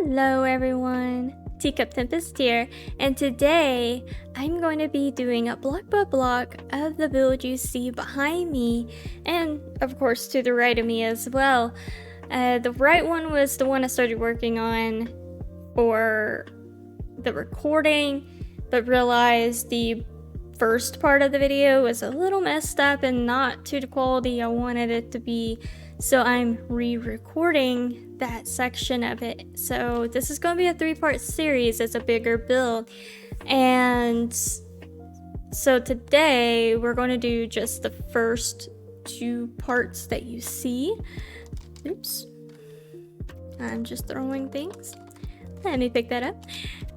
Hello everyone, Teacup Tempest here, and today I'm going to be doing a block by block of the build you see behind me, and of course to the right of me as well. The right one was the one I started working on for the recording, but realized the first part of the video was a little messed up and not to the quality I wanted it to be, so I'm re-recording that section of it. So this is going to be a 3-part series. It's a bigger build, and so today we're going to do just the first 2 parts that you see. Oops, I'm just throwing things. Let me pick that up.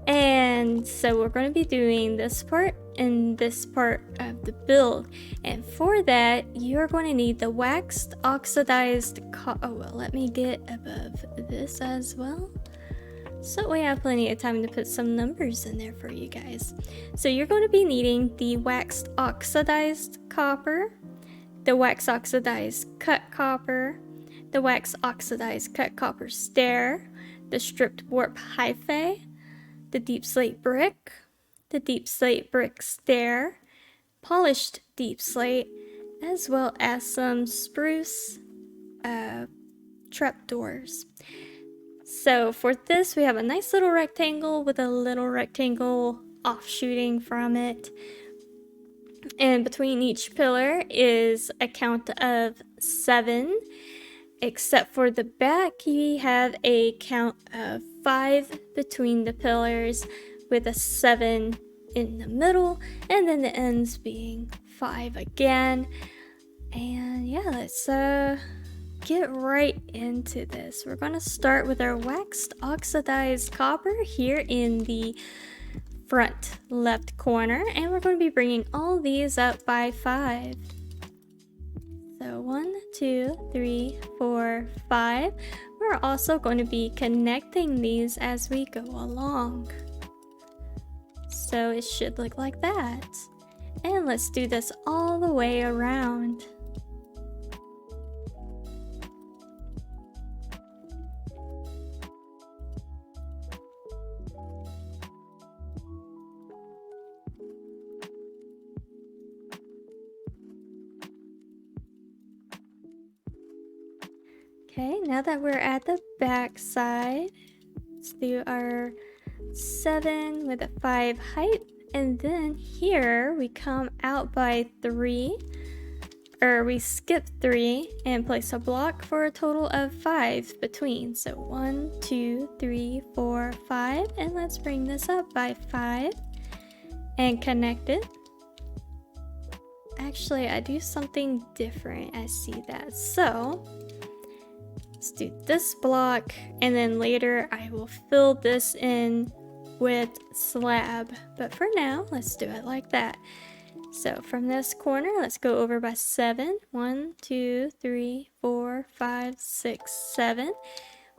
And so we're going to be doing this part and this part of the build, and for that you're going to need the waxed oxidized let me get above this as well so we have plenty of time to put some numbers in there for you guys. So you're going to be needing the waxed oxidized copper, the wax oxidized cut copper, the wax oxidized cut copper stair, the stripped warp hyphae, the Deepslate brick, the Deepslate brick stair, polished Deepslate, as well as some spruce trapdoors. So for this we have a nice little rectangle with a little rectangle offshooting from it, and between each pillar is a count of 7. Except for the back, you have a count of 5 between the pillars with a 7 in the middle, and then the ends being 5 again. And yeah, let's get right into this. We're going to start with our waxed oxidized copper here in the front left corner, and we're going to be bringing all these up by 5. So 1, 2, 3, 4, 5. We're also going to be connecting these as we go along. So it should look like that. And let's do this all the way around. Okay, now that we're at the back side, let's do our 7 with a 5 height, and then here we come out by 3, or we skip 3 and place a block for a total of 5 between. So 1, 2, 3, 4, 5, and let's bring this up by 5 and connect it. Actually, I do something different, I see that. So let's do this block, and then later I will fill this in with slab. But for now, let's do it like that. So from this corner, let's go over by 7. 1, 2, 3, 4, 5, 6, 7.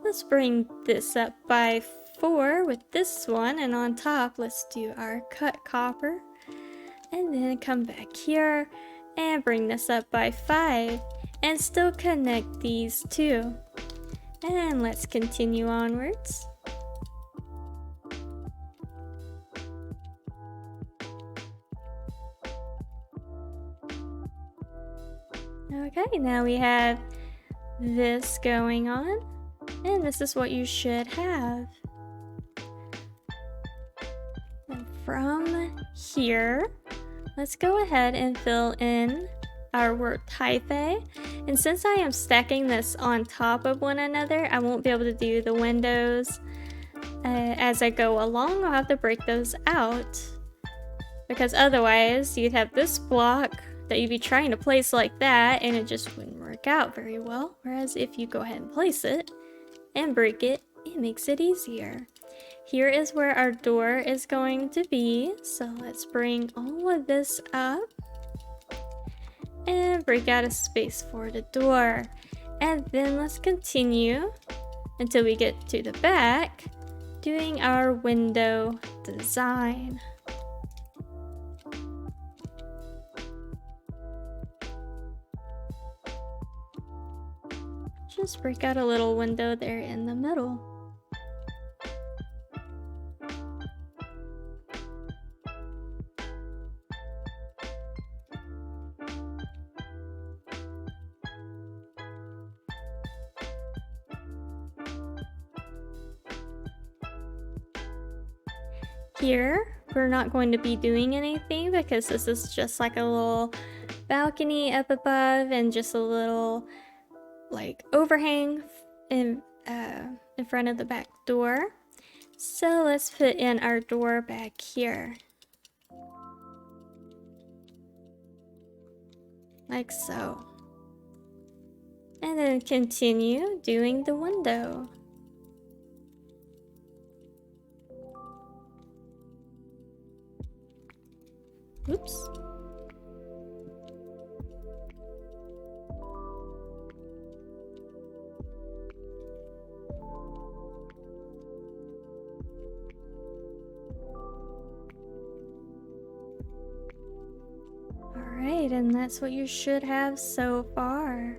Let's bring this up by 4 with this one, and on top, let's do our cut copper. And then come back here and bring this up by 5 and still connect these two. And let's continue onwards. Okay, now we have this going on, and this is what you should have. And from here, let's go ahead and fill in our warped hyphae. And since I am stacking this on top of one another, I won't be able to do the windows as I go along. I'll have to break those out, because otherwise you'd have this block that you'd be trying to place like that and it just wouldn't work out very well. Whereas if you go ahead and place it and break it, it makes it easier. Here is where our door is going to be, so let's bring all of this up and break out a space for the door. And then let's continue until we get to the back, doing our window design. Just break out a little window there in the middle. here, we're not going to be doing anything because this is just like a little balcony up above and just a little like overhang in front of the back door. So let's put in our door back here. Like so. And then continue doing the window. Oops. Alright, and that's what you should have so far.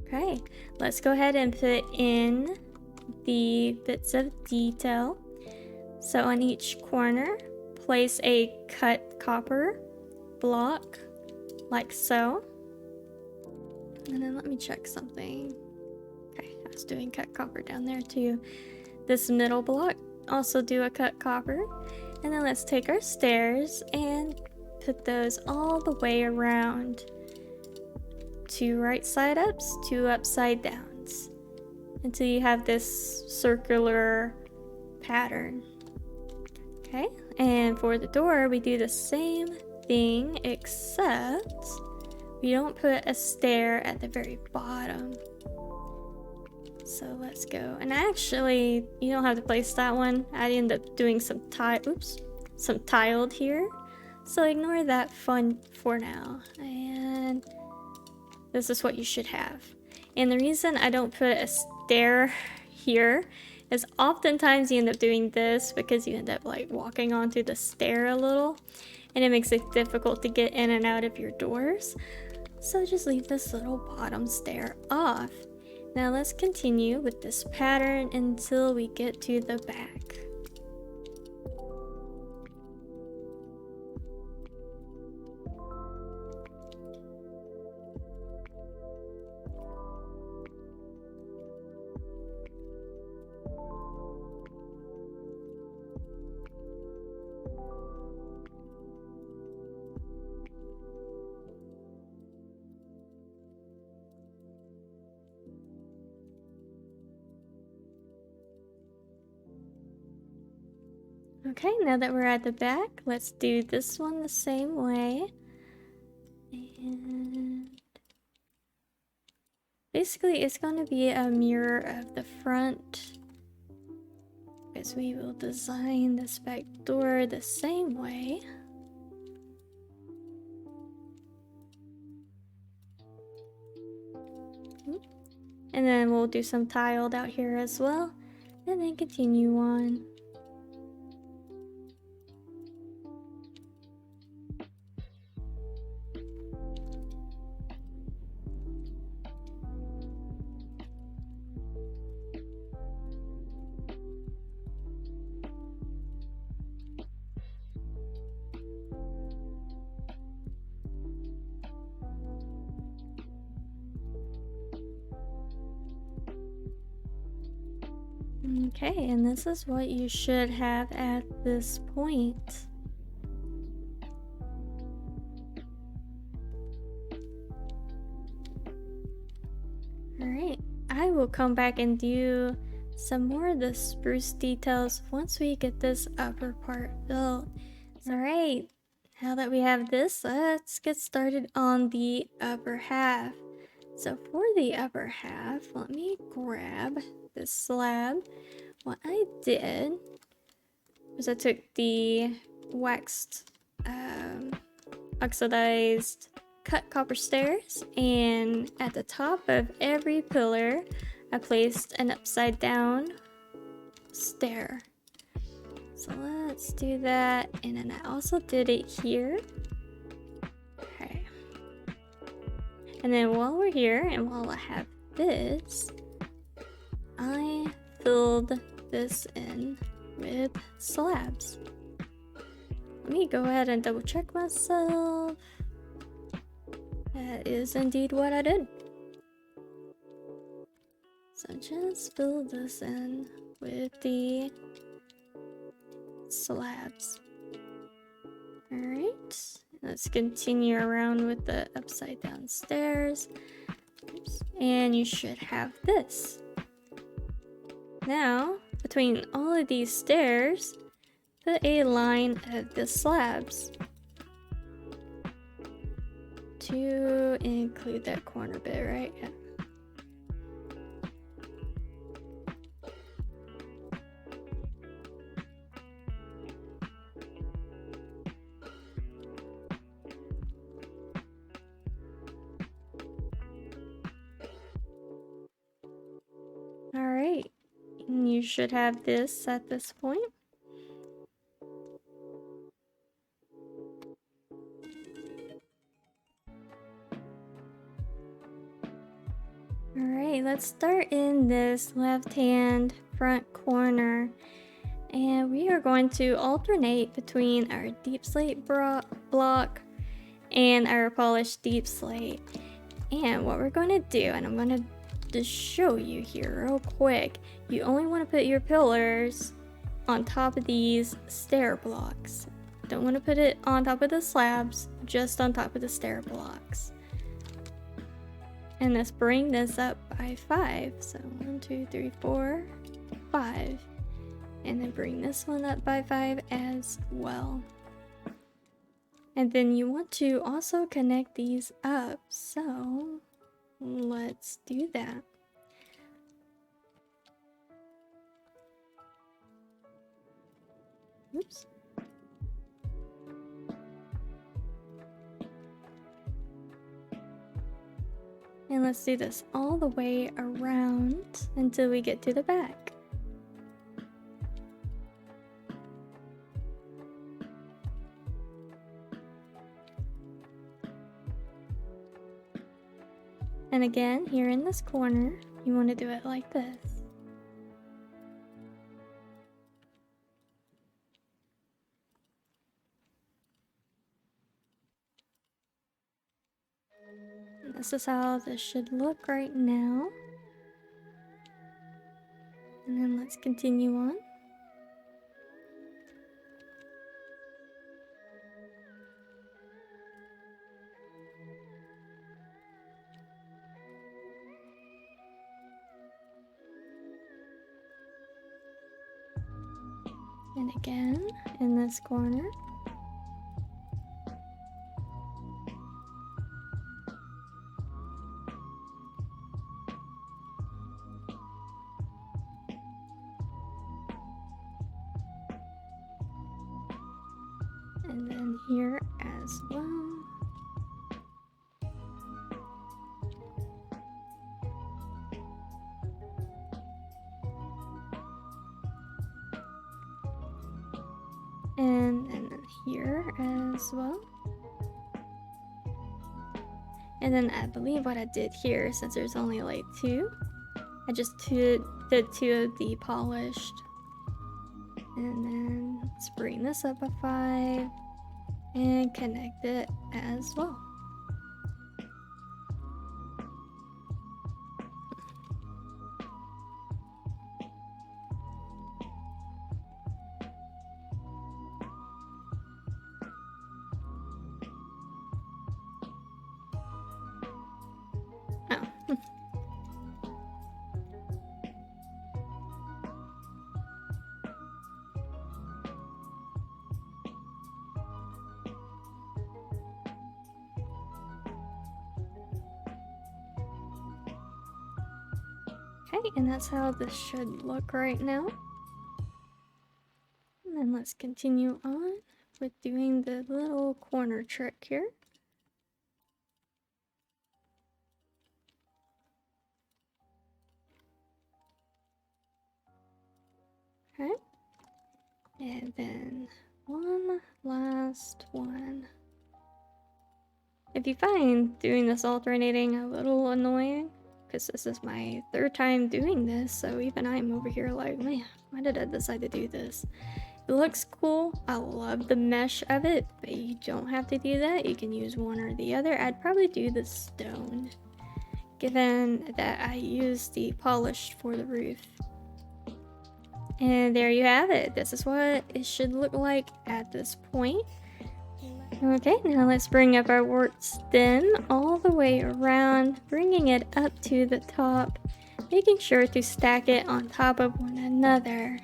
Okay, let's go ahead and put in the bits of detail. So on each corner, place a cut copper block, like so. And then let me check something. Okay, I was doing cut copper down there too. This middle block, also do a cut copper. And then let's take our stairs and put those all the way around. 2 right side ups, 2 upside downs, until you have this circular pattern. Okay, and for the door, we do the same thing, except we don't put a stair at the very bottom. So let's go. And actually, you don't have to place that one. I end up doing some tiled here. So ignore that fun for now. And this is what you should have. And the reason I don't put a stair here is oftentimes you end up doing this because you end up like walking onto the stair a little, and it makes it difficult to get in and out of your doors. So just leave this little bottom stair off. Now let's continue with this pattern until we get to the back. Okay, now that we're at the back, let's do this one the same way. And basically, it's going to be a mirror of the front, because we will design this back door the same way. And then we'll do some tiled out here as well, and then continue on. Okay, and this is what you should have at this point. Alright, I will come back and do some more of the spruce details once we get this upper part built. Alright, now that we have this, let's get started on the upper half. So for the upper half, let me grab this slab. What I did was I took the waxed, oxidized cut copper stairs, and at the top of every pillar, I placed an upside down stair. So let's do that, and then I also did it here. Okay. And then while we're here, and while I have this, I filled this in with slabs. Let me go ahead and double check myself. That is indeed what I did. just fill this in with the slabs. Alright, let's continue around with the upside down stairs. Oops. And you should have this. Now, between all of these stairs, put a line of the slabs to include that corner bit, right? Yeah. Alright, you should have this at this point. Alright, let's start in this left-hand front corner. And we are going to alternate between our Deepslate block and our polished Deepslate. And what we're going to do, and I'm going to just show you here real quick, you only want to put your pillars on top of these stair blocks. Don't want to put it on top of the slabs, just on top of the stair blocks. And let's bring this up by 5. So 1, 2, 3, 4, 5. And then bring this one up by 5 as well. And then you want to also connect these up. So let's do that. Oops. And let's do this all the way around until we get to the back. And again, here in this corner, you want to do it like this. And this is how this should look right now. And then let's continue on. And again, in this corner. And then here as well. And then here as well. And then I believe what I did here, since there's only like 2, I just did 2 of the polished. And then let's bring this up a 5 and connect it as well. Oh. Okay, and that's how this should look right now. And then let's continue on with doing the little corner trick here. Okay. And then one last one. If you find doing this alternating a little annoying, because this is my 3rd time doing this, so even I'm over here like, man, why did I decide to do this? It looks cool. I love the mesh of it, but you don't have to do that. You can use one or the other. I'd probably do the stone. given that I used the polish for the roof. And there you have it. This is what it should look like at this point. Okay, now let's bring up our wart stem all the way around, bringing it up to the top, making sure to stack it on top of one another.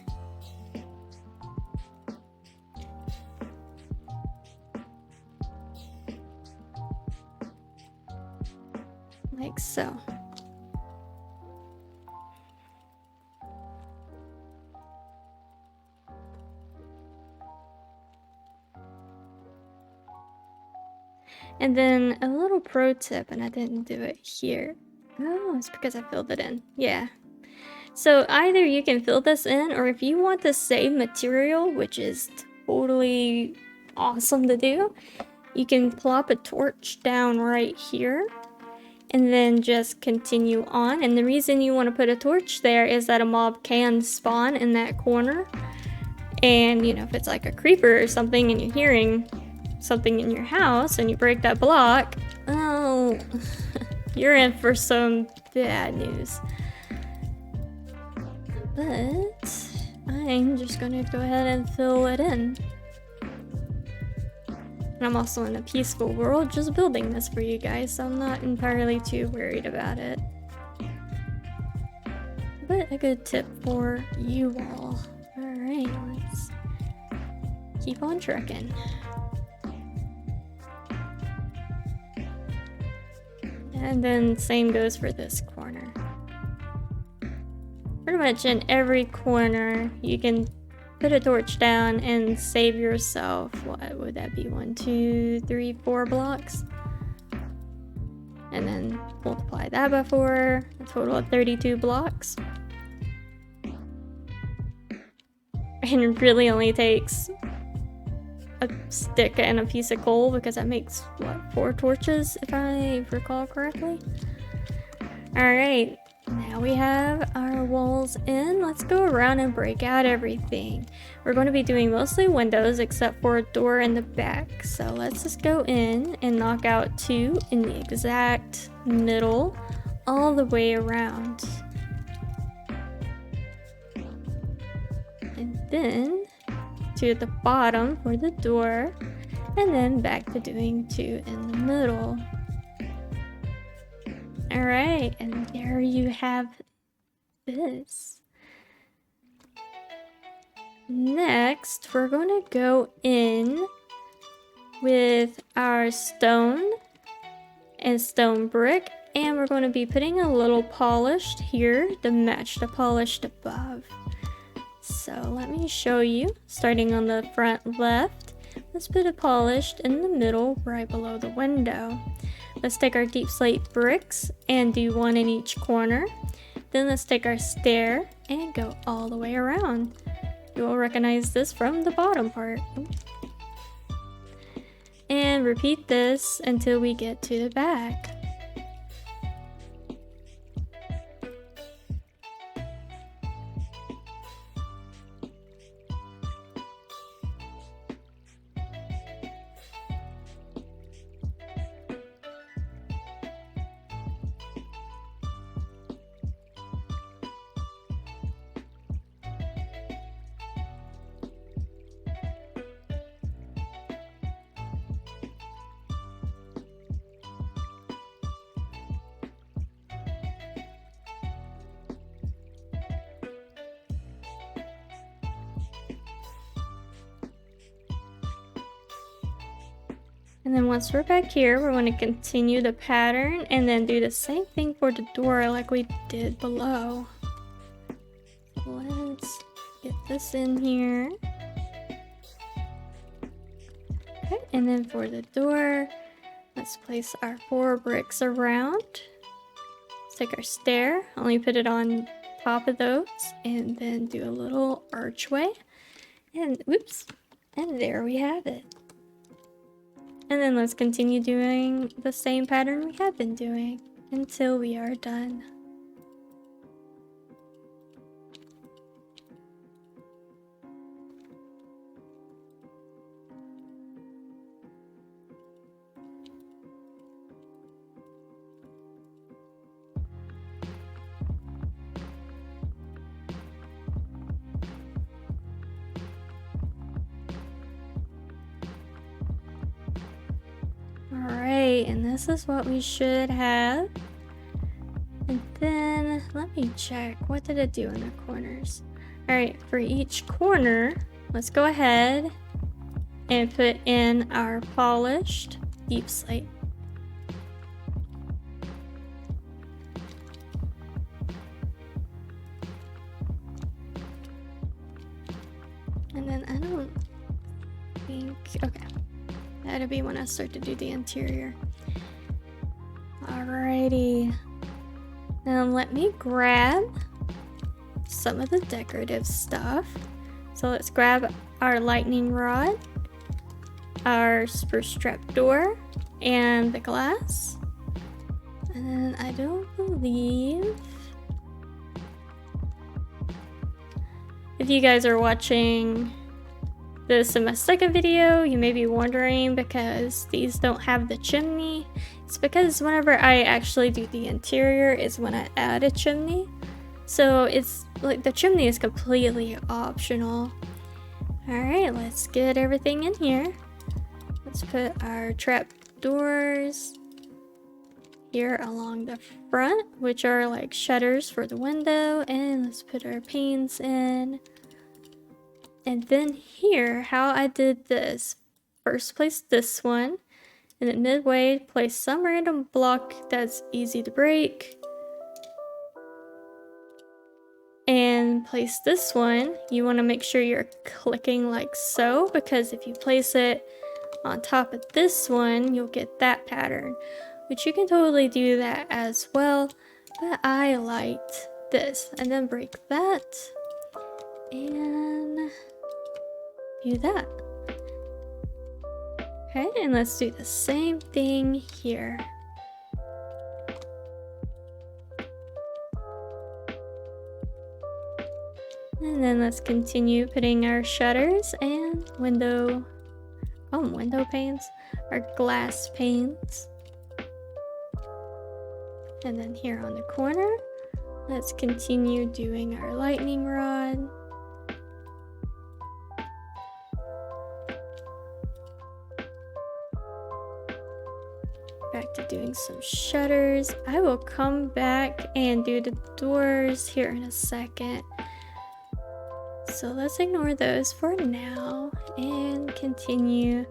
Like so. And then a little pro tip, and I didn't do it here. Oh, it's because I filled it in. Yeah. So either you can fill this in, or if you want to save material, which is totally awesome to do, you can plop a torch down right here and then just continue on. And the reason you want to put a torch there is that a mob can spawn in that corner. And, you know, if it's like a creeper or something and you're hearing something in your house and you break that block, oh, you're in for some bad news. But I'm just gonna go ahead and fill it in. And I'm also in a peaceful world just building this for you guys, so I'm not entirely too worried about it. But a good tip for you all. Alright, let's keep on trucking. And then same goes for this corner. Pretty much in every corner you can put a torch down and save yourself, what would that be, 1, 2, 3, 4 blocks? And then multiply that by 4, a total of 32 blocks. And it really only takes a stick and a piece of coal, because that makes, what, 4 torches, if I recall correctly? Alright, now we have our walls in. Let's go around and break out everything. We're going to be doing mostly windows except for a door in the back. So let's just go in and knock out 2 in the exact middle all the way around. And then 2 at the bottom for the door, and then back to doing 2 in the middle. Alright, and there you have this. Next, we're going to go in with our stone and stone brick, and we're going to be putting a little polished here to match the polished above. So let me show you, starting on the front left. Let's put a polished in the middle right below the window. Let's take our Deepslate bricks and do 1 in each corner. Then let's take our stair and go all the way around. You will recognize this from the bottom part. And repeat this until we get to the back. And then once we're back here, we're going to continue the pattern and then do the same thing for the door like we did below. So let's get this in here. Okay, and then for the door, let's place our 4 bricks around. Let's take our stair, only put it on top of those, and then do a little archway. And whoops, and there we have it. And then let's continue doing the same pattern we have been doing until we are done. Deepslate, and this is what we should have. And then let me check, what did it do in the corners? Alright, for each corner, let's go ahead and put in our polished Deepslate. And then I don't think, okay, that'll be when I start to do the interior. Alrighty, now let me grab some of the decorative stuff. So let's grab our lightning rod, our spruce trap door, and the glass. And then I don't believe, if you guys are watching the Semestica video, you may be wondering because these don't have the chimney. It's because whenever I actually do the interior is when I add a chimney. So it's like the chimney is completely optional. Alright, let's get everything in here. Let's put our trap doors here along the front, which are like shutters for the window, and let's put our panes in. And then here, how I did this, first place this one, and then midway place some random block that's easy to break, and place this one. You want to make sure you're clicking like so, because if you place it on top of this one, you'll get that pattern, which you can totally do that as well, but I liked this. And then break that and do that. Okay, and let's do the same thing here. And then let's continue putting our shutters and window panes, our glass panes. And then here on the corner, let's continue doing our lightning rod. Back to doing some shutters. I will come back and do the doors here in a second. So let's ignore those for now and continue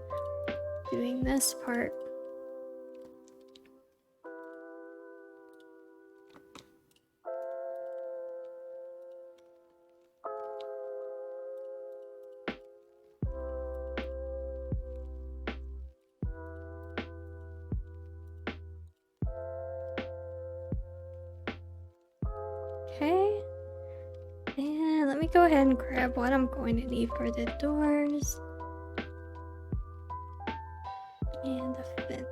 doing this part. Okay, and let me go ahead and grab what I'm going to need for the doors and the fence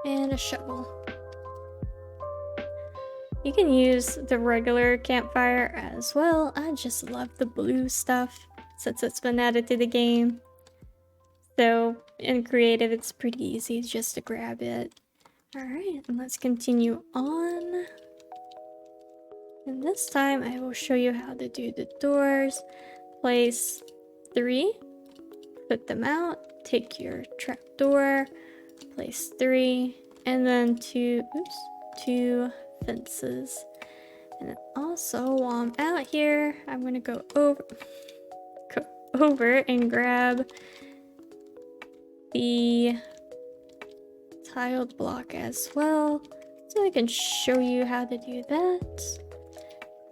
and a shovel. You can use the regular campfire as well. I just love the blue stuff since it's been added to the game. So in creative, it's pretty easy just to grab it. Alright, and let's continue on. And this time I will show you how to do the doors. Place 3, put them out, take your trap door, place 3, and then two fences. And then also while I'm out here, I'm gonna go over and grab the tiled block as well, so I can show you how to do that.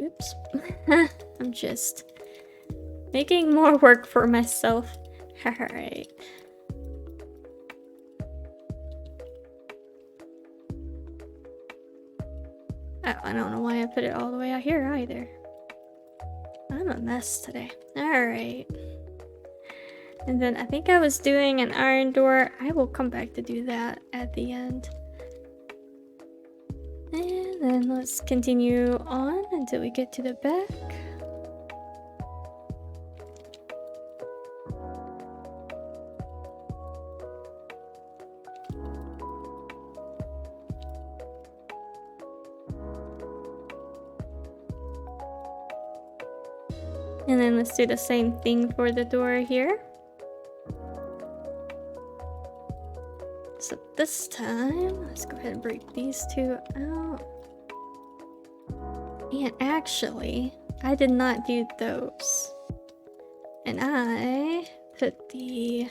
Oops. I'm just making more work for myself. Alright. Oh, I don't know why I put it all the way out here either. I'm a mess today. Alright. And then I think I was doing an iron door. I will come back to do that at the end. And then let's continue on until we get to the back. And then let's do the same thing for the door here. So this time, let's go ahead and break these two out. And actually, I did not do those. And I put the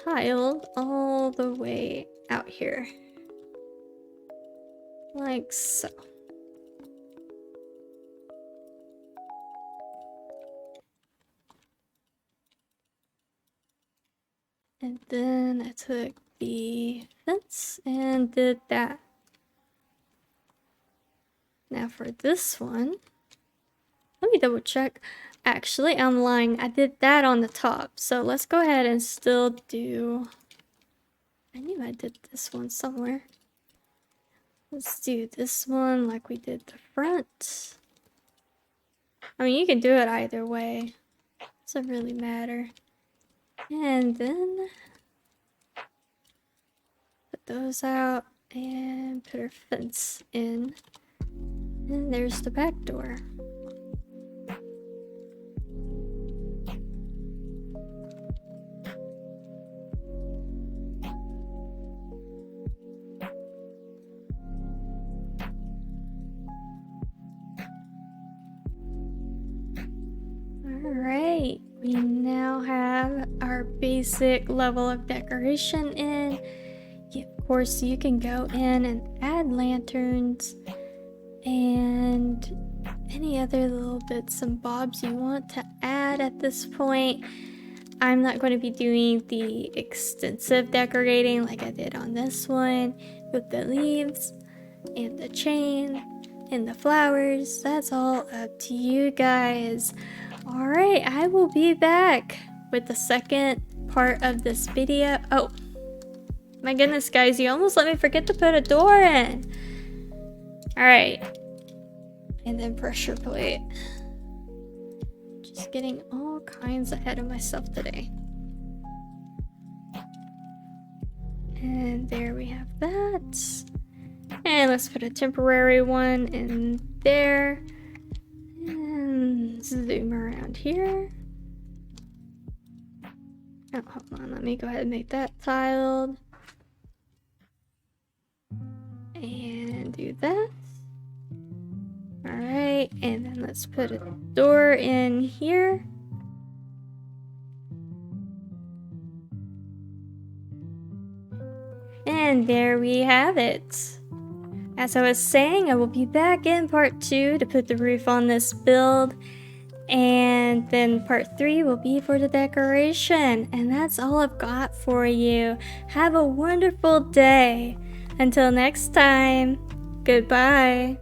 tile all the way out here. Like so. And then I took the fence and did that. Now for this one, let me double check. Actually, I'm lying. I did that on the top. So let's go ahead and still do... I knew I did this one somewhere. Let's do this one like we did the front. I mean, you can do it either way. Doesn't really matter. And then put those out and put our fence in. And there's the back door. Alright, we now have our basic level of decoration in. Of course, you can go in and add lanterns and any other little bits and bobs you want to add at this point. I'm not going to be doing the extensive decorating like I did on this one with the leaves and the chain and the flowers. That's all up to you guys. Alright, I will be back with the second part of this video. Oh, my goodness, guys, you almost let me forget to put a door in. Alright. And then pressure plate. Just getting all kinds ahead of myself today. And there we have that. And let's put a temporary one in there. And zoom around here. Oh, hold on. Let me go ahead and make that tiled. And do that. Alright, and then let's put a door in here. And there we have it. As I was saying, I will be back in part 2 to put the roof on this build. And then part 3 will be for the decoration. And that's all I've got for you. Have a wonderful day. Until next time, goodbye.